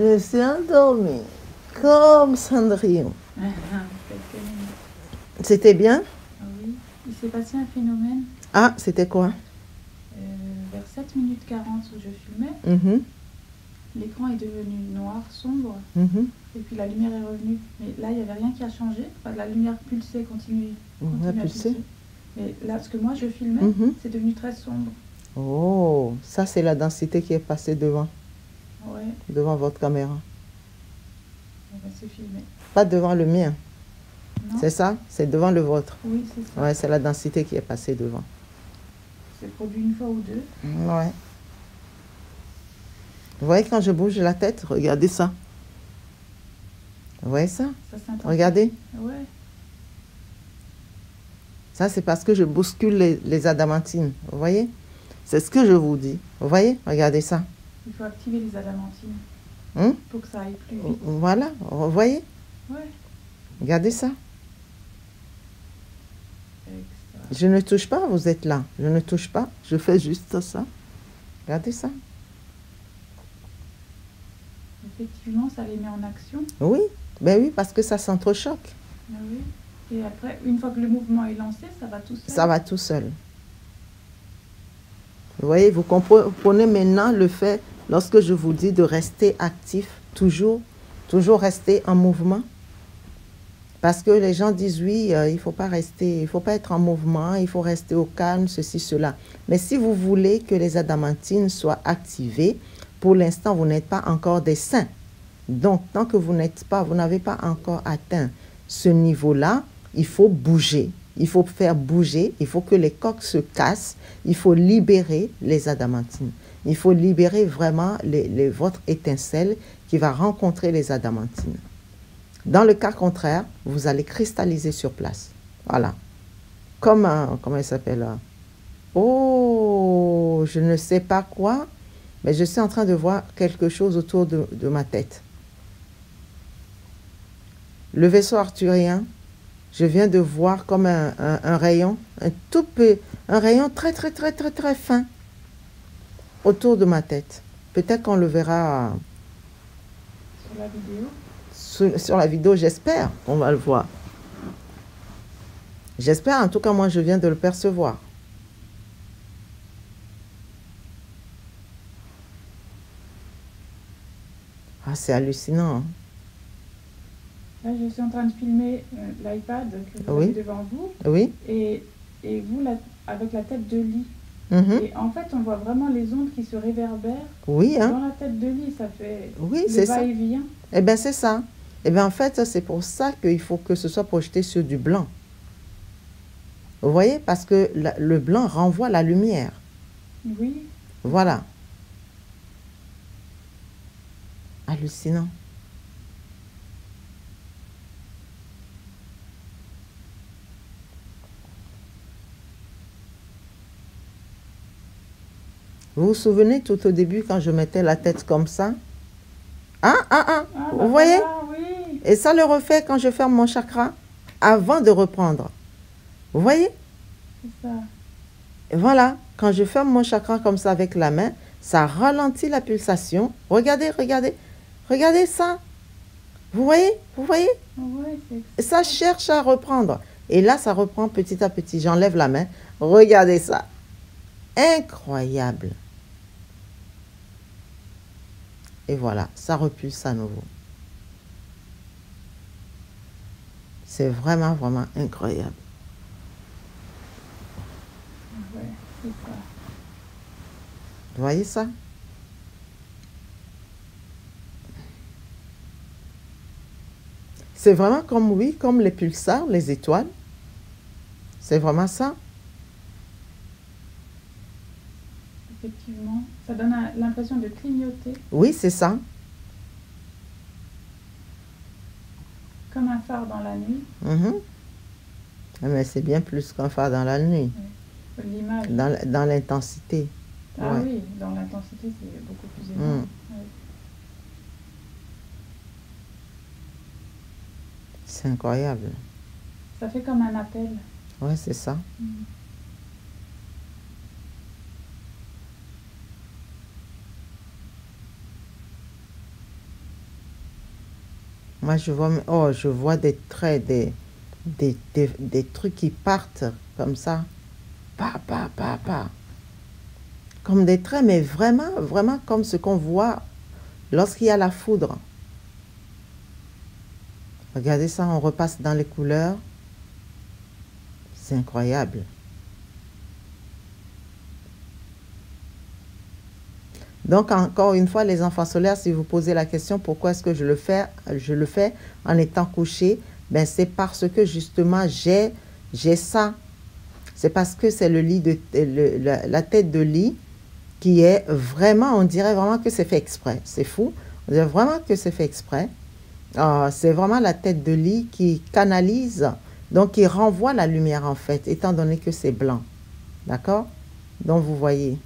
[SPEAKER 1] me suis endormie comme Cendrillon.
[SPEAKER 3] Quelques minutes.
[SPEAKER 1] C'était bien?
[SPEAKER 3] Ah oui, il s'est passé un phénomène
[SPEAKER 1] Ah, c'était quoi?
[SPEAKER 3] vers 7 minutes 40 où je filmais.
[SPEAKER 1] Mhm,
[SPEAKER 3] L'écran est devenu noir, sombre,
[SPEAKER 1] mhm.
[SPEAKER 3] et puis la lumière est revenue. Mais là, il n'y avait rien qui a changé. Enfin, la lumière pulsait, continuait
[SPEAKER 1] On a
[SPEAKER 3] à
[SPEAKER 1] pulsé.
[SPEAKER 3] pulser. Mais là, ce que moi je filmais,
[SPEAKER 1] Mhm.
[SPEAKER 3] c'est devenu très sombre.
[SPEAKER 1] Oh, ça c'est la densité qui est passée
[SPEAKER 3] Ouais,
[SPEAKER 1] devant votre caméra.
[SPEAKER 3] c'est filmé.
[SPEAKER 1] Pas devant le mien,
[SPEAKER 3] Non?
[SPEAKER 1] c'est ça? C'est devant le vôtre.
[SPEAKER 3] Oui, c'est ça.
[SPEAKER 1] Ouais, c'est la densité qui est passée devant.
[SPEAKER 3] C'est produit une fois ou deux.
[SPEAKER 1] Ouais. Vous voyez quand je bouge la tête? Regardez ça. Vous voyez ça?
[SPEAKER 3] Ça s'intensifie.
[SPEAKER 1] Regardez.
[SPEAKER 3] Ouais.
[SPEAKER 1] Ça, c'est parce que je bouscule les adamantines. Vous voyez? C'est ce que je vous dis. Vous voyez? Regardez ça.
[SPEAKER 3] Il faut activer les adamantines
[SPEAKER 1] Hein?
[SPEAKER 3] pour que ça aille plus vite.
[SPEAKER 1] Voilà. Vous voyez?
[SPEAKER 3] Ouais.
[SPEAKER 1] Regardez ça.
[SPEAKER 3] Extra.
[SPEAKER 1] Je ne touche pas, vous êtes là. Je ne touche pas. Je fais juste ça. Regardez ça.
[SPEAKER 3] Effectivement, ça les met en action.
[SPEAKER 1] Oui. Ben oui, parce que ça s'entrechoque.
[SPEAKER 3] Ah oui. Et après, une fois que le mouvement est lancé, ça va tout seul.
[SPEAKER 1] Ça va tout seul. Vous voyez, vous comprenez maintenant le fait, lorsque je vous dis de rester actif, toujours rester en mouvement. Parce que les gens disent, oui, il faut pas rester, il faut pas être en mouvement, il faut rester au calme, ceci, cela. Mais si vous voulez que les adamantines soient activées, pour l'instant, vous n'êtes pas encore des saints. Donc, tant que vous n'avez pas encore atteint ce niveau-là, il faut bouger. Il faut faire bouger, il faut que les coques se cassent, il faut libérer les adamantines. Il faut libérer vraiment votre étincelle qui va rencontrer les adamantines. Dans le cas contraire, vous allez cristalliser sur place. Voilà. Comme un, comment il s'appelle? Oh, je ne sais pas quoi, mais je suis en train de voir quelque chose autour de ma tête. Le vaisseau arthurien, je viens de voir comme un rayon, un rayon très fin autour de ma tête. Peut-être qu'on le verra
[SPEAKER 3] Sur la vidéo.
[SPEAKER 1] sur la vidéo, j'espère qu'on va le voir. J'espère, en tout cas, moi, je viens de le percevoir. Ah, c'est hallucinant. Hein?
[SPEAKER 3] Là, je suis en train de filmer l'iPad que vous
[SPEAKER 1] Oui.
[SPEAKER 3] avez devant vous.
[SPEAKER 1] Oui.
[SPEAKER 3] Et vous, là, avec la tête de lit.
[SPEAKER 1] Mhm.
[SPEAKER 3] Et en fait, on voit vraiment les ondes qui se réverbèrent
[SPEAKER 1] Oui, hein?
[SPEAKER 3] dans la tête de lit. Ça fait
[SPEAKER 1] Oui,
[SPEAKER 3] le
[SPEAKER 1] c'est ça.
[SPEAKER 3] va-et-vient.
[SPEAKER 1] Eh bien, c'est ça. Eh bien, en fait, c'est pour ça qu'il faut que ce soit projeté sur du blanc. Vous voyez? Parce que le blanc renvoie la lumière.
[SPEAKER 3] Oui.
[SPEAKER 1] Voilà. Hallucinant. Vous vous souvenez tout au début quand je mettais la tête comme ça?
[SPEAKER 3] Ah,
[SPEAKER 1] Vous
[SPEAKER 3] bah
[SPEAKER 1] voyez?
[SPEAKER 3] voilà, oui.
[SPEAKER 1] Et ça le refait quand je ferme mon chakra avant de reprendre. Vous voyez?
[SPEAKER 3] C'est ça.
[SPEAKER 1] Et voilà, quand je ferme mon chakra comme ça avec la main, ça ralentit la pulsation. Regardez, regardez, regardez ça. Vous voyez? Vous voyez?
[SPEAKER 3] Ouais,
[SPEAKER 1] Et ça cherche à reprendre. Et là, ça reprend petit à petit. J'enlève la main. Regardez ça. Incroyable. Et voilà, ça repulse à nouveau. C'est vraiment, vraiment incroyable.
[SPEAKER 3] ouais, c'est ça.
[SPEAKER 1] Vous voyez ça? C'est vraiment comme, oui, comme les pulsars, les étoiles. C'est vraiment ça.
[SPEAKER 3] Effectivement. Ça donne l'impression de clignoter
[SPEAKER 1] Oui, c'est ça.
[SPEAKER 3] comme un phare dans la nuit.
[SPEAKER 1] Mhm. Mais c'est bien plus qu'un phare dans la nuit,
[SPEAKER 3] L'image.
[SPEAKER 1] dans l'intensité.
[SPEAKER 3] Ah
[SPEAKER 1] Ouais.
[SPEAKER 3] oui, dans l'intensité, c'est beaucoup plus
[SPEAKER 1] Mm.
[SPEAKER 3] énorme. Ouais.
[SPEAKER 1] C'est incroyable.
[SPEAKER 3] Ça fait comme un appel.
[SPEAKER 1] Ouais, c'est ça.
[SPEAKER 3] Mm.
[SPEAKER 1] Moi, je vois, oh, je vois des traits, des trucs qui partent comme ça. Pa. Comme des traits, mais vraiment, vraiment comme ce qu'on voit lorsqu'il y a la foudre. Regardez ça, on repasse dans les couleurs. C'est incroyable. Donc, encore une fois, les enfants solaires, si vous posez la question, pourquoi est-ce que je le fais en étant couché, ben, c'est parce que justement, j'ai ça. C'est parce que c'est le lit la tête de lit qui est vraiment, on dirait vraiment que c'est fait exprès. C'est fou. On dirait vraiment que c'est fait exprès. C'est vraiment la tête de lit qui canalise, donc qui renvoie la lumière en fait, étant donné que c'est blanc. D'accord? Donc, vous voyez,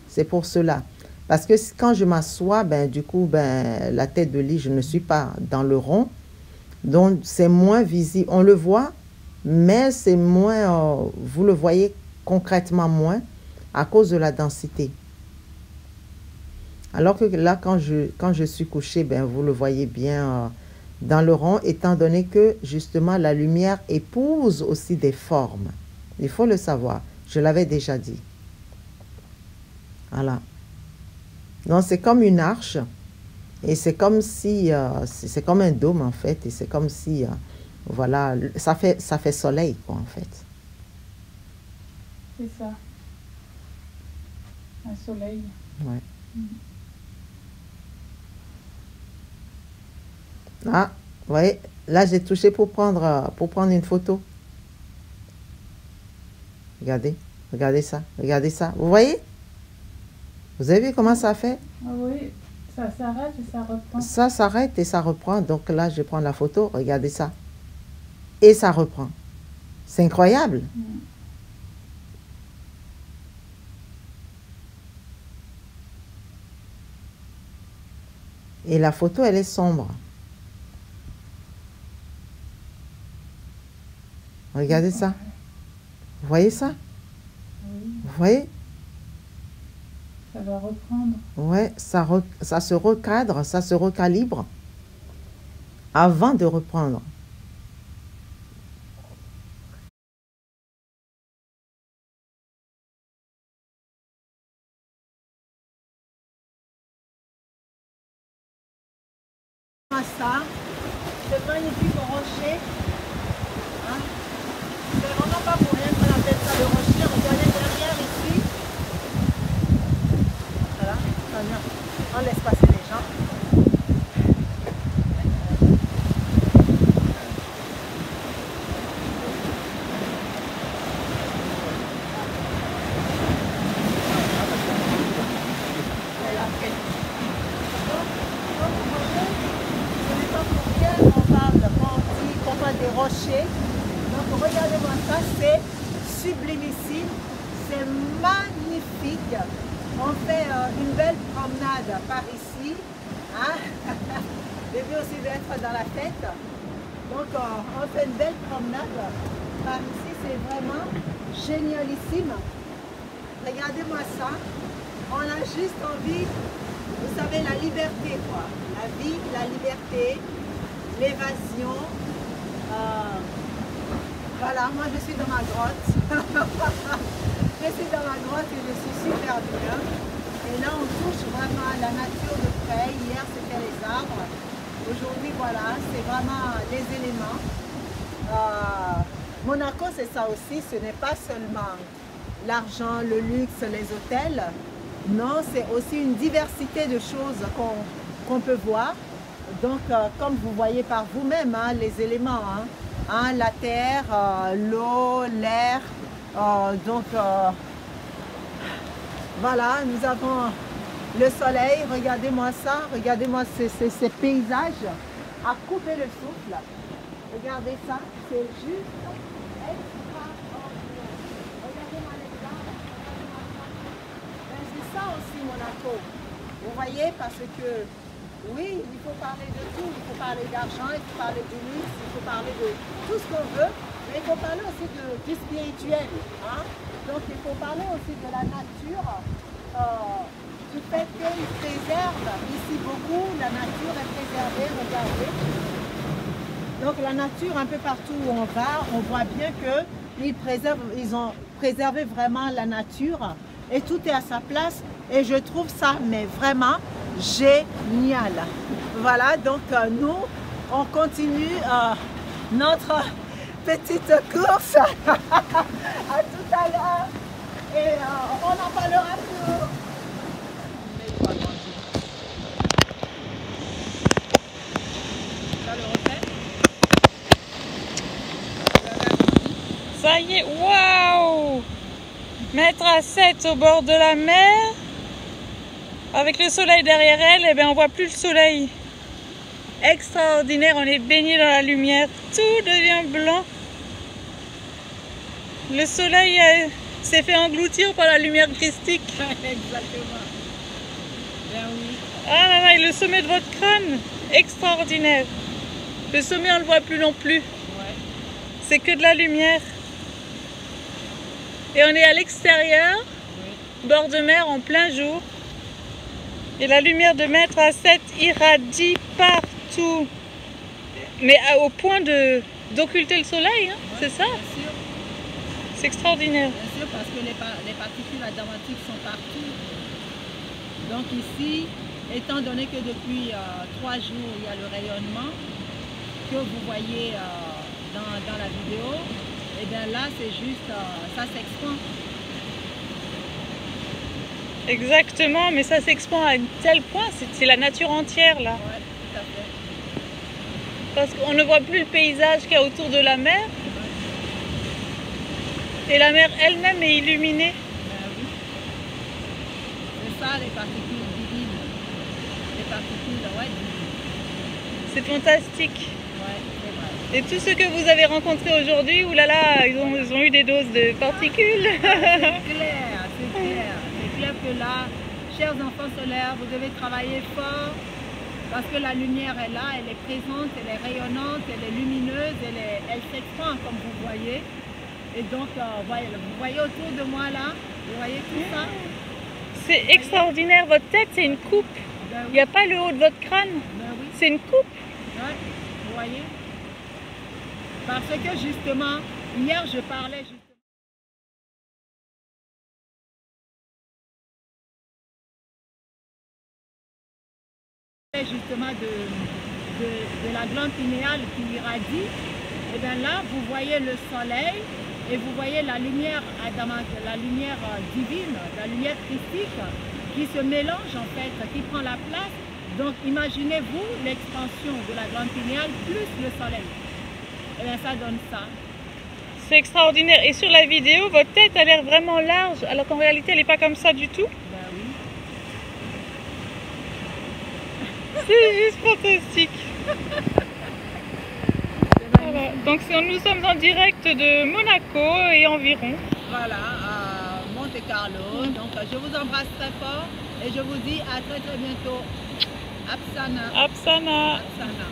[SPEAKER 1] c'est pour cela. Parce que quand je m'assois, ben, du coup, ben, la tête de lit, je ne suis pas dans le rond. Donc, c'est moins visible. On le voit, mais c'est moins, vous le voyez concrètement moins à cause de la densité. Alors que là, quand je suis couché, ben, vous le voyez bien dans le rond, étant donné que justement la lumière épouse aussi des formes. Il faut le savoir. Je l'avais déjà dit. Voilà. Donc, c'est comme une arche. Et c'est comme si, c'est comme un dôme en fait. Et c'est comme si, voilà, ça fait soleil quoi en fait.
[SPEAKER 3] C'est ça. Un soleil.
[SPEAKER 1] Ouais. Ah, vous voyez, là j'ai touché pour prendre une photo. Regardez, regardez ça, regardez ça. Vous voyez? Vous avez vu comment ça fait?
[SPEAKER 3] Ah oui, ça s'arrête et ça reprend.
[SPEAKER 1] Ça s'arrête et ça reprend. Donc là, je prends la photo, regardez ça. Et ça reprend. C'est incroyable. Et la photo, elle est sombre. Regardez ça. Vous voyez ça?
[SPEAKER 3] Oui.
[SPEAKER 1] Vous voyez?
[SPEAKER 3] Ça va reprendre.
[SPEAKER 1] Ouais, ça se recadre, ça se recalibre avant de reprendre. Ça, ce magnifique rocher, hein? C'est vraiment pas pour rien qu'on appelle ça le rocher. Regardez derrière ici. Voilà, on laisse passer les gens. Des rochers. Donc regardez-moi ça, c'est sublimissime, c'est magnifique. On fait une belle promenade par ici. Hein? Le but aussi d'être dans la fête. Donc on fait une belle promenade par ici, c'est vraiment génialissime. Regardez-moi ça. On a juste envie, vous savez, la liberté quoi. La vie, la liberté, l'évasion. Voilà, moi je suis dans ma grotte. Je suis dans ma grotte et je suis super bien. Et là on touche vraiment à la nature de près. Hier c'était les arbres. Aujourd'hui voilà, c'est vraiment les éléments. Monaco c'est ça aussi, ce n'est pas seulement l'argent, le luxe, les hôtels. Non, c'est aussi une diversité de choses qu'on peut voir. Donc, comme vous voyez par vous-même, hein, les éléments, hein, la terre, l'eau, l'air. Voilà, nous avons le soleil. Regardez-moi ça, regardez-moi ces paysages à couper le souffle. Regardez ça, c'est juste extraordinaire. Regardez-moi les arbres, c'est ça aussi Monaco. Vous voyez, parce que oui, il faut parler de tout, il faut parler d'argent, il faut parler du luxe, il faut parler de tout ce qu'on veut, mais il faut parler aussi du spirituel. Hein? Donc il faut parler aussi de la nature, du fait qu'elle préserve ici beaucoup, la nature est préservée, regardez. Donc la nature, un peu partout où on va, on voit bien ils ont préservé vraiment la nature et tout est à sa place. Et je trouve ça mais vraiment génial. Voilà, donc nous, on continue notre petite course. À tout à l'heure. Et on en parlera plus. Ça le refait.
[SPEAKER 4] Ça y est, waouh! Mettre à 7 au bord de la mer, avec le soleil derrière elle, et bien on voit plus le soleil. Extraordinaire, on est baigné dans la lumière, tout devient blanc. Le soleil s'est fait engloutir par la lumière christique.
[SPEAKER 1] Exactement. Ben oui.
[SPEAKER 4] Ah là là, et le sommet de votre crâne, extraordinaire. Le sommet, on ne le voit plus non plus.
[SPEAKER 1] Ouais.
[SPEAKER 4] C'est que de la lumière. Et on est à l'extérieur,
[SPEAKER 1] Oui.
[SPEAKER 4] bord de mer en plein jour. Et la lumière de mètre à 7 irradie partout. Mais au point d'occulter le soleil, hein,
[SPEAKER 1] Ouais,
[SPEAKER 4] c'est ça?
[SPEAKER 1] Bien sûr.
[SPEAKER 4] C'est extraordinaire.
[SPEAKER 1] Bien sûr, parce que les particules adamatiques sont partout. Donc ici, étant donné que depuis 3 jours, il y a le rayonnement que vous voyez dans la vidéo, et bien là, c'est juste, ça s'expand.
[SPEAKER 4] Exactement, mais ça s'expand à un tel point, c'est la nature entière là.
[SPEAKER 1] Oui, tout à fait.
[SPEAKER 4] Parce qu'on ne voit plus le paysage qu'il y a autour de la mer. Et la mer elle-même est illuminée.
[SPEAKER 1] Ben oui. C'est ça les particules divines. Les particules, ouais, divines.
[SPEAKER 4] C'est fantastique.
[SPEAKER 1] Ouais, c'est vrai.
[SPEAKER 4] Et tous ceux que vous avez rencontrés aujourd'hui, oulala, ils ont eu des doses de particules.
[SPEAKER 1] C'est clair, c'est clair. C'est clair que là, chers enfants solaires, vous devez travailler fort parce que la lumière est là, elle est présente, elle est rayonnante, elle est lumineuse, elle s'expand comme vous voyez. Et donc, vous voyez autour de moi là, vous voyez tout ça?
[SPEAKER 4] C'est extraordinaire, votre tête c'est une coupe.
[SPEAKER 1] Ben
[SPEAKER 4] Il
[SPEAKER 1] oui,
[SPEAKER 4] n'y a pas le haut de votre crâne,
[SPEAKER 1] ben oui.
[SPEAKER 4] c'est une coupe.
[SPEAKER 1] Ouais, vous voyez? Parce que justement, hier je parlais justement de la glande pinéale qui irradie. Et bien là, vous voyez le soleil et vous voyez la lumière adamante, la lumière divine, la lumière christique qui se mélange en fait, qui prend la place. Donc imaginez-vous l'expansion de la glande pinéale plus le soleil. Et bien ça donne ça.
[SPEAKER 4] C'est extraordinaire. Et sur la vidéo, votre tête a l'air vraiment large, alors qu'en réalité, elle n'est pas comme ça du tout.
[SPEAKER 1] Ben oui.
[SPEAKER 4] C'est juste fantastique. Voilà. Donc nous sommes en direct de Monaco et environ.
[SPEAKER 1] Voilà, à Monte Carlo. Donc je vous embrasse très fort et je vous dis à très très bientôt. Apsana.
[SPEAKER 4] Apsana.
[SPEAKER 1] Apsana.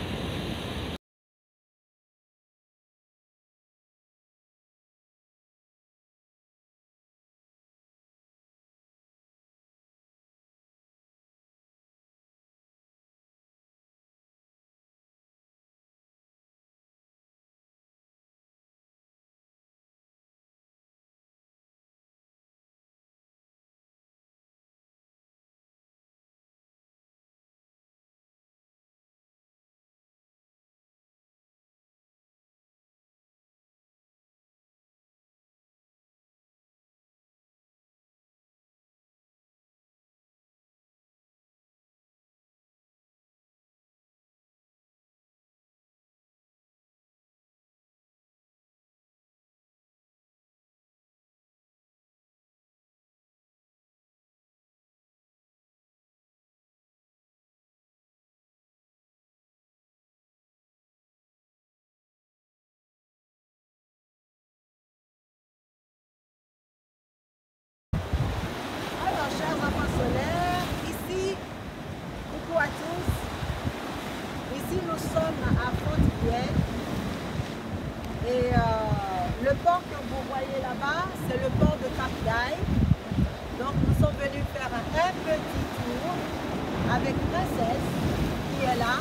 [SPEAKER 1] Alors, chers enfants solaires, ici, coucou à tous. Ici, nous sommes à Fontvieille. Et le port que vous voyez là-bas, c'est le port de Cap d'Aille. Donc, nous sommes venus faire un petit tour avec Princesse qui est là.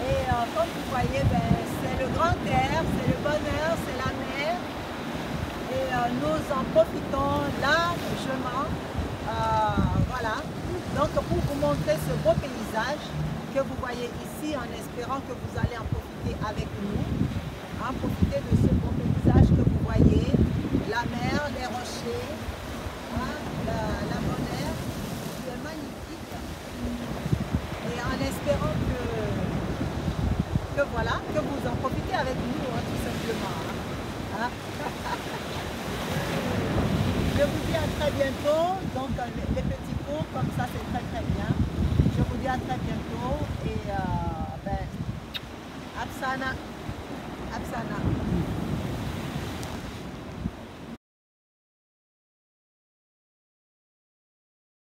[SPEAKER 1] Et comme vous voyez, ben, c'est grand air, c'est le bonheur, c'est la mer. Et nous en profitons largement. Voilà. Donc pour vous montrer ce beau paysage que vous voyez ici, en espérant que vous allez en profiter avec nous. Profitez de ce beau paysage que vous voyez, la mer, les rochers, la bonne air, qui est magnifique. Et en espérant que voilà, que vous en profitez avec nous, tout simplement. Je vous dis à très bientôt. Donc les petits cours comme ça, c'est très très bien. Je vous dis à très bientôt et Absana. Absana.